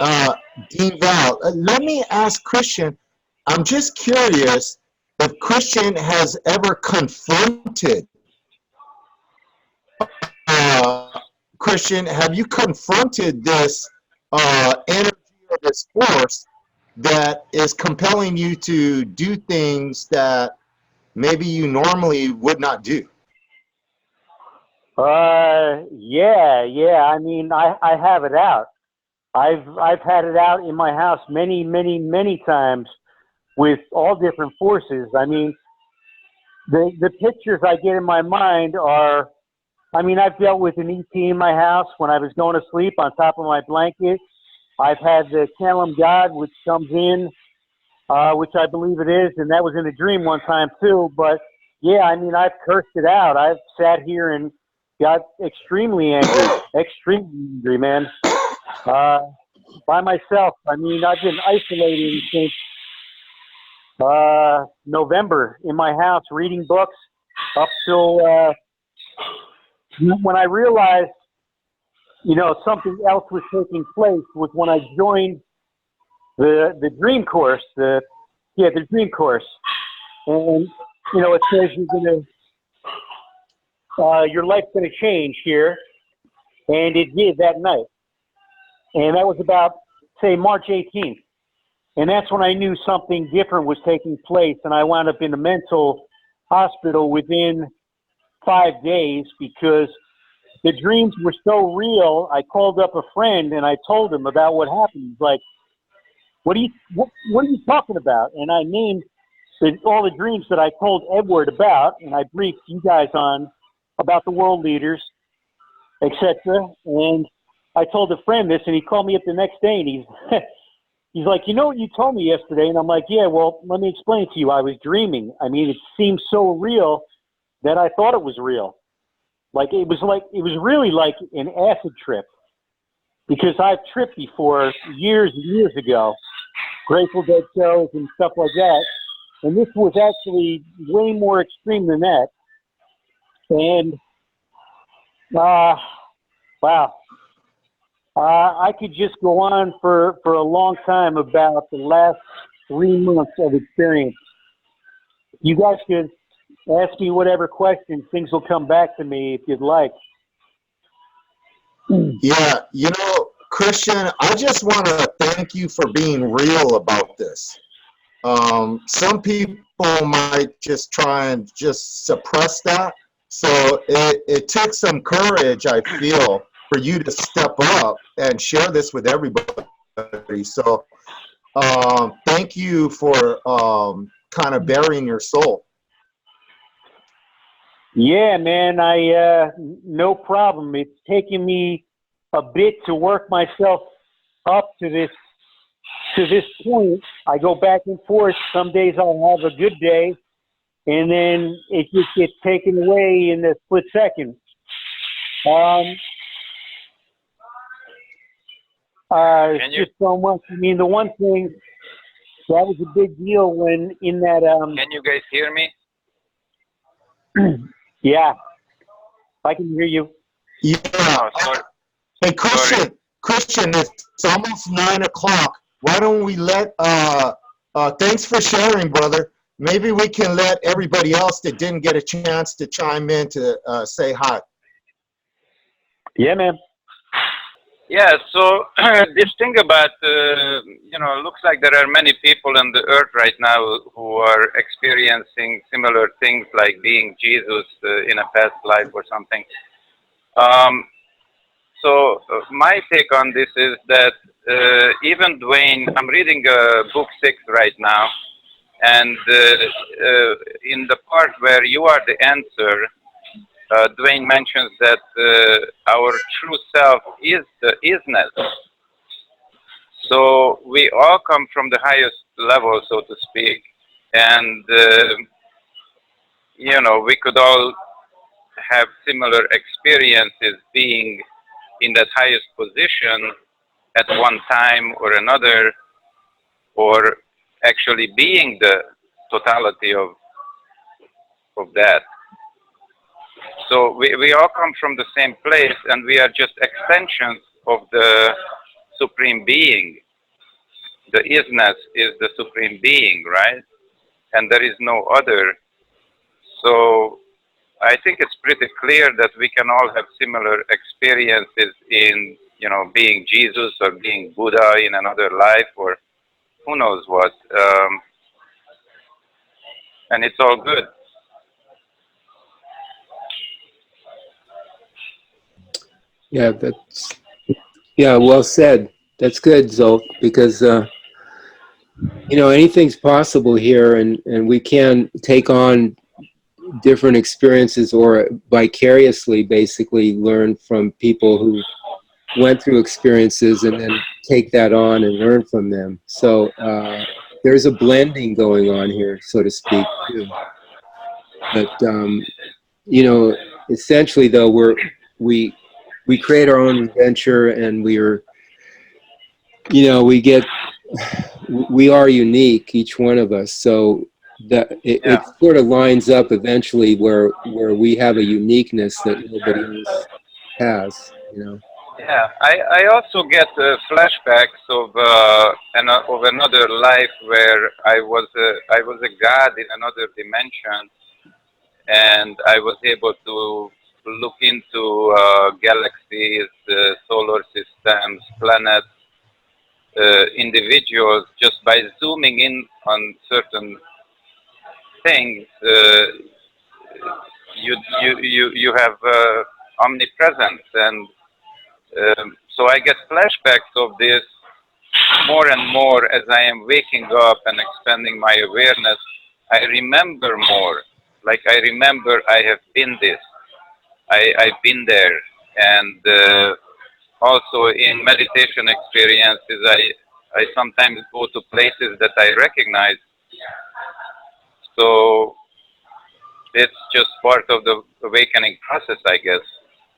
uh, Dean Val. Let me ask Christian. I'm just curious if Christian has ever confronted. Christian, have you confronted this energy or this force that is compelling you to do things that maybe you normally would not do? Yeah. I mean, I have it out. I've had it out in my house many times with all different forces. I mean, the pictures I get in my mind are, I mean, I've dealt with an ET in my house when I was going to sleep on top of my blanket. I've had the Calum God, which comes in, which I believe it is, and that was in a dream one time too. But yeah, I mean, I've cursed it out. I've sat here and got extremely angry, man. By myself. I mean, I've been isolating since November in my house, reading books up till when I realized, you know, something else was taking place was when I joined the dream course, the dream course, and you know, it says your life's gonna change here, and it did that night. And that was about, say, March 18th. And that's when I knew something different was taking place. And I wound up in a mental hospital within 5 days because the dreams were so real. I called up a friend and I told him about what happened. He's like, what are you talking about? And I named all the dreams that I told Edward about. And I briefed you guys on about the world leaders, etc. And I told a friend this, and he called me up the next day, and he's like, you know what you told me yesterday? And I'm like, yeah, well, let me explain it to you. I was dreaming. I mean, it seemed so real that I thought it was real. Like it was really like an acid trip, because I've tripped before years and years ago, Grateful Dead shows and stuff like that. And this was actually way more extreme than that. And, wow. I could just go on for a long time about the last 3 months of experience. You guys could ask me whatever questions. Things will come back to me if you'd like. Yeah, you know, Christian, I just want to thank you for being real about this. Some people might just try and just suppress that. So it took some courage, I feel, for you to step up and share this with everybody. So thank you for kind of bearing your soul. Yeah, man, no problem. It's taken me a bit to work myself up to this point. I go back and forth. Some days I'll have a good day, and then it just gets taken away in a split second. Just so much. I mean, the one thing that was a big deal when in that. Can you guys hear me? Yeah, I can hear you. Yeah. Oh, Hey, Christian, it's almost 9 o'clock. Why don't we let? Thanks for sharing, brother. Maybe we can let everybody else that didn't get a chance to chime in to say hi. Yeah, man. Yeah, so this thing about, it looks like there are many people on the earth right now who are experiencing similar things like being Jesus in a past life or something. So my take on this is that even Dwayne, I'm reading book 6 right now, and in the part where you are the answer, Dwayne mentions that our true self is the isness. So we all come from the highest level, so to speak, and we could all have similar experiences being in that highest position at one time or another, or actually being the totality of that. So we all come from the same place, and we are just extensions of the supreme being. The isness is the supreme being, right? And there is no other. So I think it's pretty clear that we can all have similar experiences in, you know, being Jesus or being Buddha in another life or who knows what. And it's all good. Yeah, that's, yeah, well said. That's good, Zolk, because, you know, anything's possible here, and we can take on different experiences or vicariously basically learn from people who went through experiences and then take that on and learn from them. So there's a blending going on here, so to speak, too. But, you know, essentially, though, we create our own adventure, and we're, you know, we are unique, each one of us. So that it sort of lines up eventually where we have a uniqueness that nobody else has, you know. Yeah, I also get flashbacks of another life where I was a god in another dimension, and I was able to look into galaxies, solar systems, planets, individuals, just by zooming in on certain things. You have omnipresence, and so I get flashbacks of this more and more as I am waking up and expanding my awareness. I remember more. Like I remember I have been this. I've been there. And also in meditation experiences, I sometimes go to places that I recognize. So it's just part of the awakening process, I guess.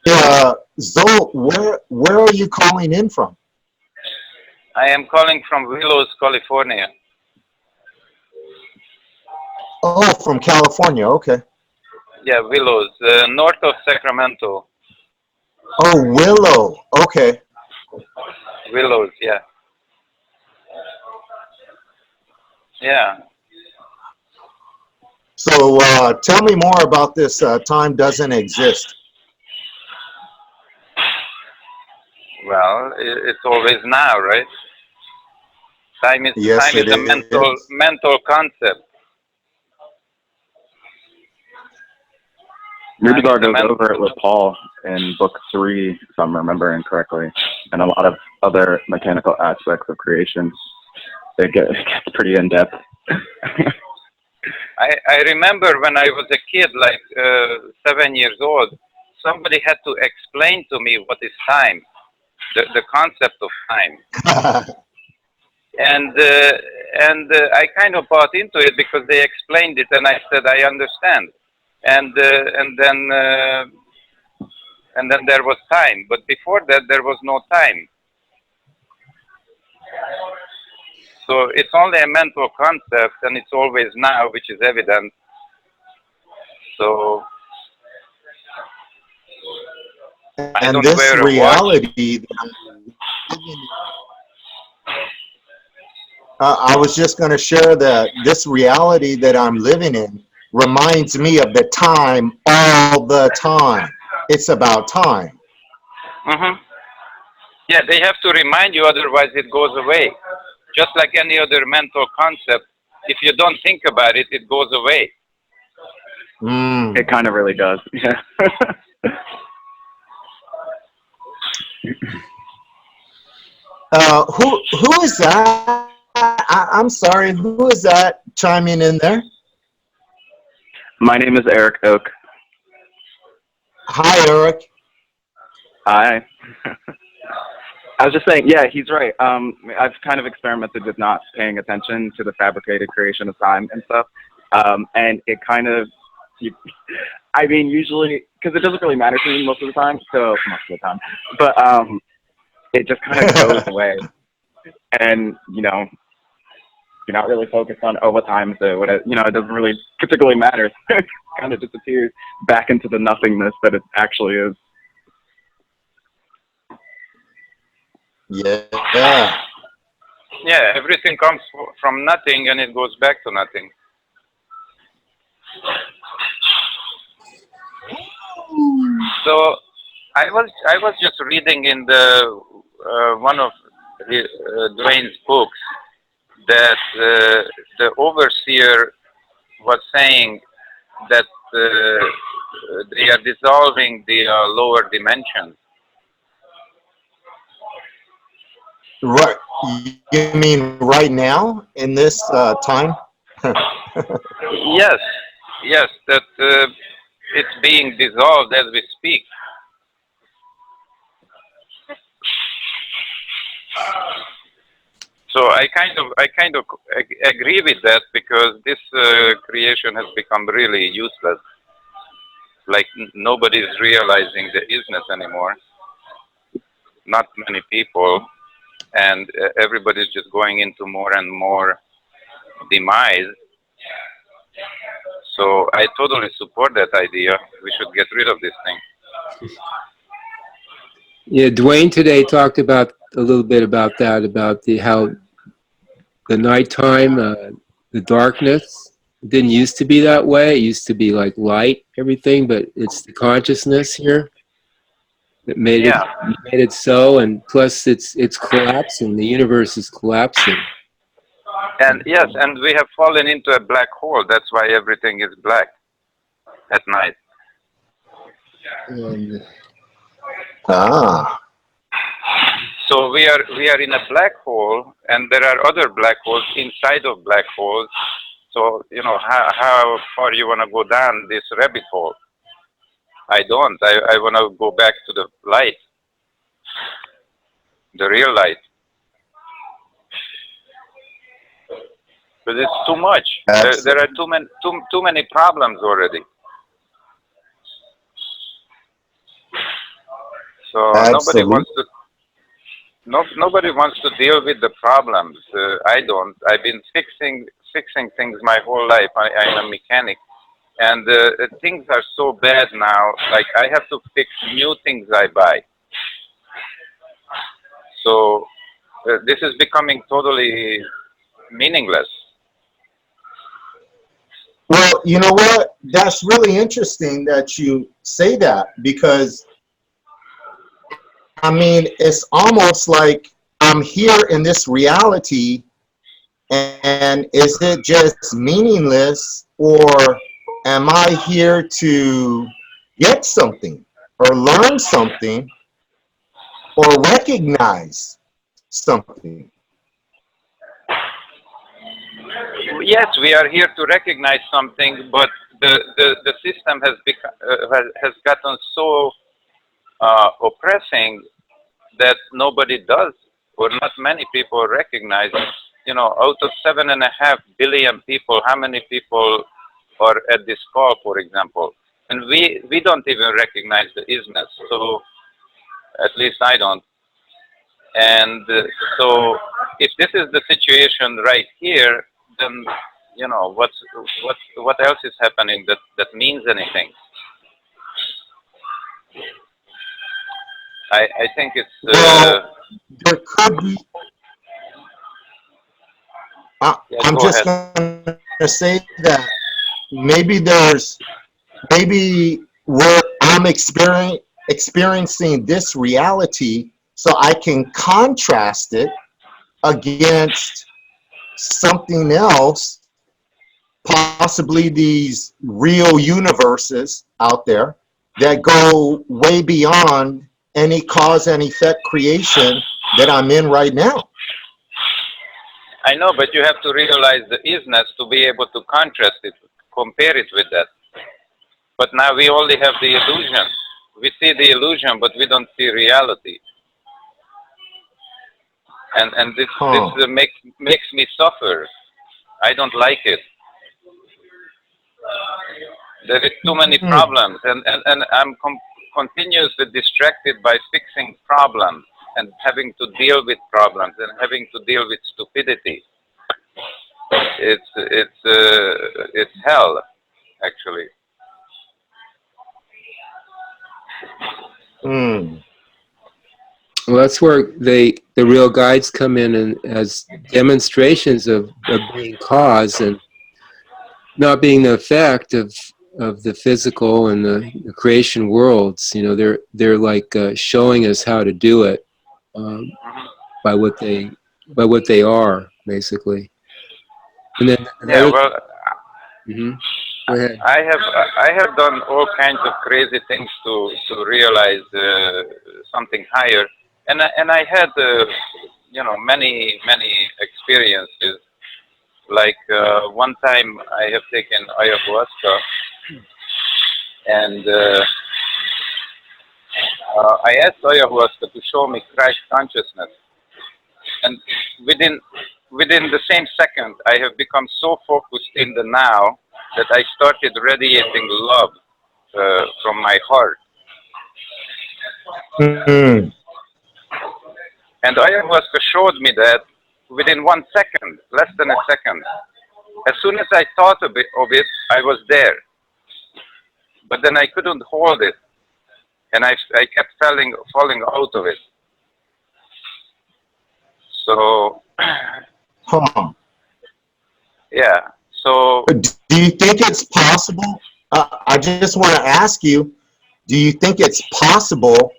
Yeah, Zoe, where are you calling in from? I am calling from Willows, California. Oh, from California. Okay. Yeah, Willows, north of Sacramento. Oh, Willow. Okay. Willows, yeah. Yeah. So tell me more about this time doesn't exist. Well, it's always now, right? Time is Yes, it a is. mental concept. Rubidar goes over it with Paul in book 3, if I'm remembering correctly, and a lot of other mechanical aspects of creation. It gets pretty in depth. I remember when I was a kid, like 7 years old, somebody had to explain to me what is time, the concept of time. And I kind of bought into it because they explained it, and I said I understand. And then there was time, but before that there was no time. So it's only a mental concept, and it's always now, which is evident. So I And don't this wear a reality that I'm living in, I was just going to share that this reality that I'm living in reminds me of the time all the time. It's about time. Mm-hmm. Yeah, they have to remind you, otherwise it goes away. Just like any other mental concept, if you don't think about it, it goes away. Mm. It kind of really does. Yeah. Who is that? I'm sorry. Who is that chiming in there? My name is Eric Oak. Hi, Eric. Hi. I was just saying, yeah, he's right. I've kind of experimented with not paying attention to the fabricated creation of time and stuff. And it kind of, I mean, usually, because it doesn't really matter to me most of the time, but it just kind of goes away. And, you know, you're not really focused on, oh, what time is it? It doesn't really particularly matter. It kind of disappears back into the nothingness that it actually is. Yeah. Yeah, everything comes from nothing and it goes back to nothing. So I was just reading in the one of Dwayne's books that the overseer was saying that they are dissolving the lower dimensions. Right. You mean right now in this time? Yes, yes, that it's being dissolved as we speak. So I kind of agree with that because this creation has become really useless. Like nobody's realizing the isness anymore. Not many people, and everybody's just going into more and more demise. So I totally support that idea. We should get rid of this thing. Yeah, Dwayne today talked about a little bit about that, about how the nighttime, the darkness didn't used to be that way. It used to be like light, everything, but it's the consciousness here that Yeah, made it so. And plus, it's collapsing. The universe is collapsing. and yes, and we have fallen into a black hole. That's why everything is black at night. And Ah. So we are in a black hole, and there are other black holes inside of black holes. So how far you want to go down this rabbit hole? I don't. I want to go back to the light, the real light. But it's too much. There are too many problems already. So nobody Absolutely. wants to. No, nobody wants to deal with the problems. I don't. I've been fixing things my whole life. I'm a mechanic, and things are so bad now. Like I have to fix new things I buy. So this is becoming totally meaningless. Well, you know what? That's really interesting that you say that because, I mean, it's almost like I'm here in this reality, and is it just meaningless, or am I here to get something or learn something or recognize something? Yes, we are here to recognize something, but the system has gotten so oppressing that nobody does, or not many people recognize. Out of 7.5 billion people, how many people are at this call, for example? And we don't even recognize the isness. So at least I don't. And so if this is the situation right here, then what else is happening that means anything? I think it's Well, there could be, yeah, I'm go just ahead. going to say that maybe where I'm experiencing this reality so I can contrast it against something else, possibly these real universes out there that go way beyond any cause and effect creation that I'm in right now. I know, but you have to realize the isness to be able to contrast it, compare it with that. But now we only have the illusion. We see the illusion, but we don't see reality. And this Huh. makes me suffer. I don't like it. There is too many problems, and I'm continuously distracted by fixing problems and having to deal with problems and having to deal with stupidity. It's hell, actually. Mm. Well, that's where the real guides come in and as demonstrations of being cause and not being the effect of the physical and the creation worlds. You know, they're like showing us how to do it by what they are basically. And then Yeah, well, Go ahead. I have done all kinds of crazy things to realize something higher, and I had many experiences. Like one time I have taken ayahuasca, and I asked ayahuasca to show me Christ consciousness, and within the same second, I have become so focused in the now that I started radiating love from my heart. Mm-hmm. And ayahuasca showed me that within 1 second, less than a second. As soon as I thought of it, I was there. But then I couldn't hold it, and I kept falling out of it. So, Huh. yeah. So, Do you think it's possible? I just want to ask you, do you think it's possible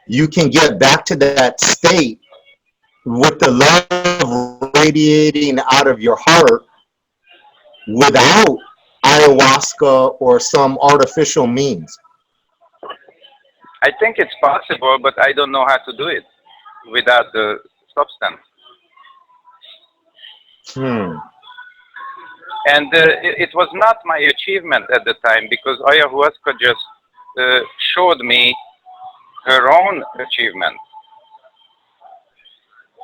you can get back to that state with the love radiating out of your heart without ayahuasca or some artificial means? I think it's possible, but I don't know how to do it without the substance. And it was not my achievement at the time, because ayahuasca just showed me her own achievement.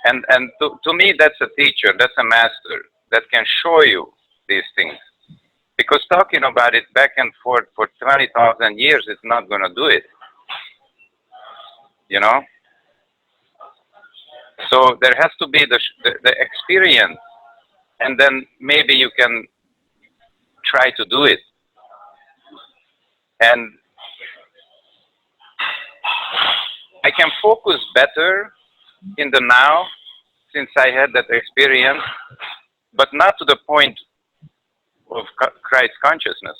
And to me, that's a teacher, that's a master that can show you these things. Because talking about it back and forth for 20,000 years is not going to do it. You know? So there has to be the experience, and then maybe you can try to do it. And I can focus better in the now since I had that experience, but not to the point of Christ consciousness.